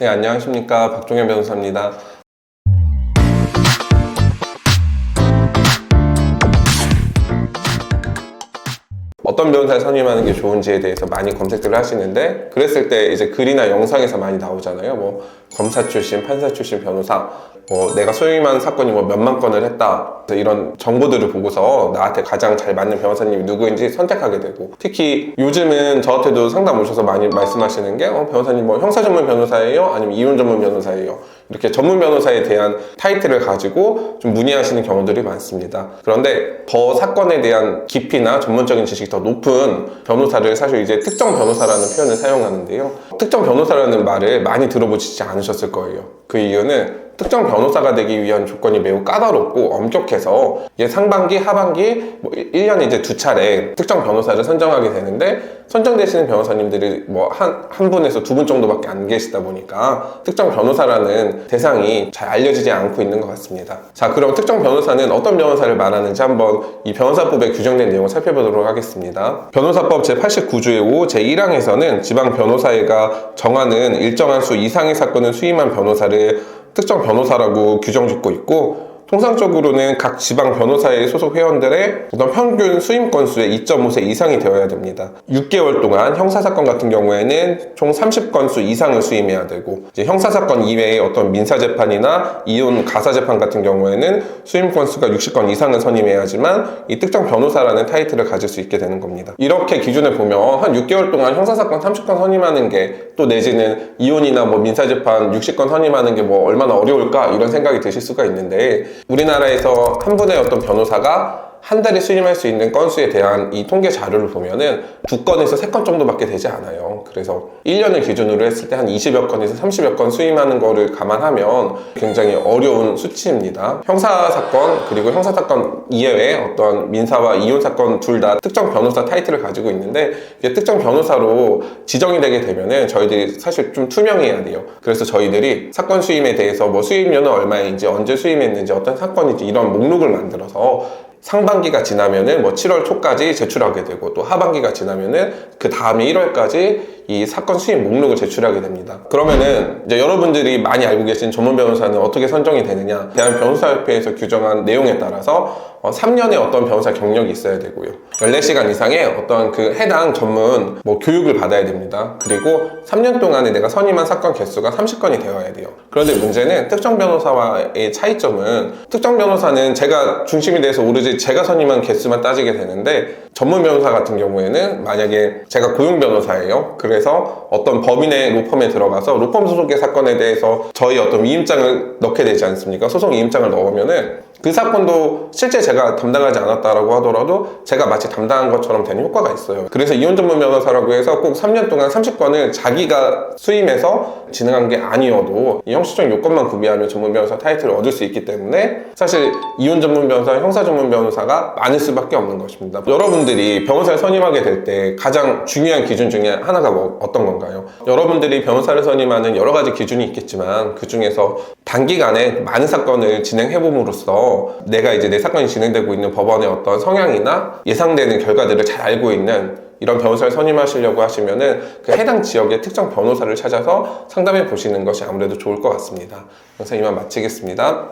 네, 안녕하십니까. 박종현 변호사입니다. 어떤 변호사를 선임하는 게 좋은지에 대해서 많이 검색들을 하시는데, 그랬을 때 이제 글이나 영상에서 많이 나오잖아요. 뭐 검사 출신, 판사 출신 변호사, 내가 소임한 사건이 뭐 몇만 건을 했다, 이런 정보들을 보고서 나한테 가장 잘 맞는 변호사님이 누구인지 선택하게 되고, 특히 요즘은 저한테도 상담 오셔서 많이 말씀하시는 게 변호사님 뭐 형사 전문 변호사예요? 아니면 이혼 전문 변호사예요? 이렇게 전문 변호사에 대한 타이틀을 가지고 좀 문의하시는 경우들이 많습니다. 그런데 더 사건에 대한 깊이나 전문적인 지식이 더 높은 변호사를 사실 이제 특정 변호사라는 표현을 사용하는데요. 특정 변호사라는 말을 많이 들어보시지 않으셨을 거예요. 그 이유는 특정 변호사가 되기 위한 조건이 매우 까다롭고 엄격해서 이게 상반기, 하반기, 1년에 이제 2차례 특정 변호사를 선정하게 되는데, 선정되시는 변호사님들이 한 분에서 2분 정도밖에 안 계시다 보니까 특정 변호사라는 대상이 잘 알려지지 않고 있는 것 같습니다. 자, 그럼 특정 변호사는 어떤 변호사를 말하는지 한번 이 변호사법에 규정된 내용을 살펴보도록 하겠습니다. 변호사법 제89조의 5 제1항에서는 지방 변호사회가 정하는 일정한 수 이상의 사건을 수임한 변호사를 특정 변호사라고 규정짓고 있고, 통상적으로는 각 지방 변호사의 소속 회원들의 어떤 평균 수임 건수의 2.5세 이상이 되어야 됩니다. 6개월 동안 형사사건 같은 경우에는 총 30건수 이상을 수임해야 되고, 이제 형사사건 이외의 어떤 민사재판이나 이혼 가사재판 같은 경우에는 수임 건수가 60건 이상을 선임해야지만 이 특정 변호사라는 타이틀을 가질 수 있게 되는 겁니다. 이렇게 기준을 보면 한 6개월 동안 형사사건 30건 선임하는 게, 또 내지는 이혼이나 뭐 민사재판 60건 선임하는 게 뭐 얼마나 어려울까, 이런 생각이 드실 수가 있는데, 우리나라에서 한 분의 어떤 변호사가 한 달에 수임할 수 있는 건수에 대한 이 통계 자료를 보면은 2건에서 3건 정도밖에 되지 않아요. 그래서 1년을 기준으로 했을 때 한 20여 건에서 30여 건 수임하는 거를 감안하면 굉장히 어려운 수치입니다. 형사사건 그리고 형사사건 이외에 어떤 민사와 이혼사건 둘 다 특정 변호사 타이틀을 가지고 있는데, 이게 특정 변호사로 지정이 되게 되면은 저희들이 사실 좀 투명해야 돼요. 그래서 저희들이 사건 수임에 대해서 뭐 수임료는 얼마인지, 언제 수임했는지, 어떤 사건인지 이런 목록을 만들어서 상반기가 지나면은 뭐 7월 초까지 제출하게 되고, 또 하반기가 지나면은 그 다음에 1월까지 이 사건 수임 목록을 제출하게 됩니다. 그러면은 이제 여러분들이 많이 알고 계신 전문 변호사는 어떻게 선정이 되느냐, 대한변호사협회에서 규정한 내용에 따라서 3년의 어떤 변호사 경력이 있어야 되고요, 14시간 이상의 어떤 그 해당 전문 교육을 받아야 됩니다. 그리고 3년 동안에 내가 선임한 사건 개수가 30건이 되어야 돼요. 그런데 문제는 특정 변호사와의 차이점은, 특정 변호사는 제가 중심이 돼서 오로지 제가 선임한 개수만 따지게 되는데, 전문 변호사 같은 경우에는 만약에 제가 고용 변호사예요. 그래서 어떤 법인의 로펌에 들어가서 로펌 소속의 사건에 대해서 저희 어떤 위임장을 넣게 되지 않습니까? 소속 위임장을 넣으면은 그 사건도 실제 제가 담당하지 않았다라고 하더라도 제가 마치 담당한 것처럼 되는 효과가 있어요. 그래서 이혼 전문 변호사라고 해서 꼭 3년 동안 30건을 자기가 수임해서 진행한 게 아니어도 이 형식적 요건만 구비하면 전문 변호사 타이틀을 얻을 수 있기 때문에, 사실 이혼 전문 변호사, 형사 전문 변호사가 많을 수밖에 없는 것입니다. 여러분들이 변호사를 선임하게 될 때 가장 중요한 기준 중에 하나가 어떤 건가요? 여러분들이 변호사를 선임하는 여러 가지 기준이 있겠지만, 그 중에서 단기간에 많은 사건을 진행해봄으로써 내가 이제 내 사건이 진행되고 있는 법원의 어떤 성향이나 예상되는 결과들을 잘 알고 있는 이런 변호사를 선임하시려고 하시면은 그 해당 지역의 특정 변호사를 찾아서 상담해 보시는 것이 아무래도 좋을 것 같습니다. 영상 이만 마치겠습니다.